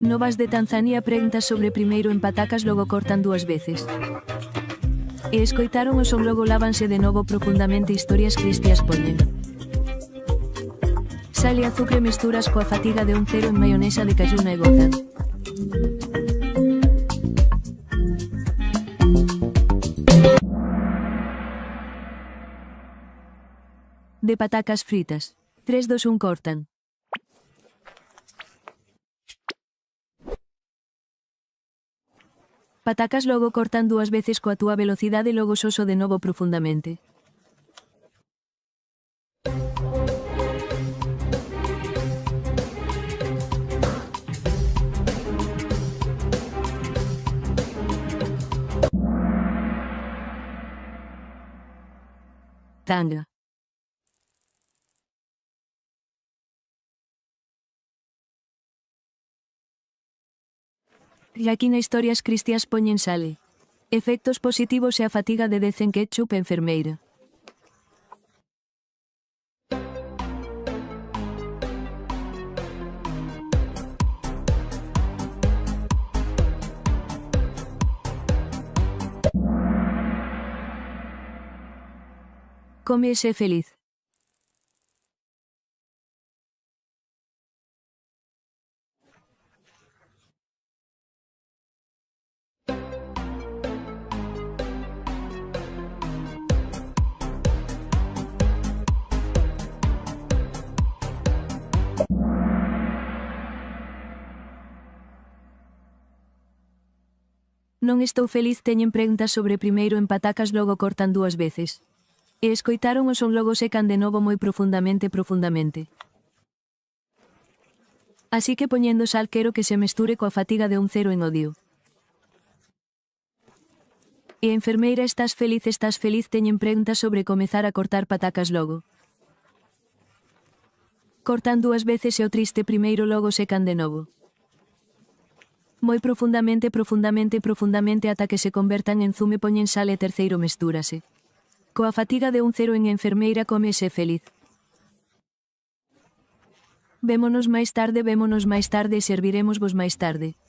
Novas de Tanzania preguntas sobre primeiro en patacas logo cortan 2 veces. E escoitaron o son logo lávanse de novo profundamente historias cristias poñen. Sal e azucre mesturas coa fatiga de un cero en maionesa de cayuna e gozan. De patacas fritas. 3, 2, 1 cortan. Patacas logo cortan 2 veces coa túa velocidade e logo soso de novo profundamente. Tanga. E aquí na historias cristias poñen sale. Efectos positivos e a fatiga de decen ketchup enfermeira. Come e sé feliz. Non estou feliz teñen preguntas sobre primeiro en patacas logo cortan 2 veces. E escoitaron o son logo secan de novo moi profundamente. Así que poñendo sal quero que se mesture coa fatiga de un cero en odio. E enfermeira estás feliz teñen preguntas sobre comezar a cortar patacas logo. Cortan 2 veces e o triste primeiro logo secan de novo. Moi profundamente ata que se convertan en zume poñen sal e terceiro mestúrase. Coa fatiga de un cero en enfermeira come e sé feliz. Vémonos máis tarde e serviremosvos máis tarde.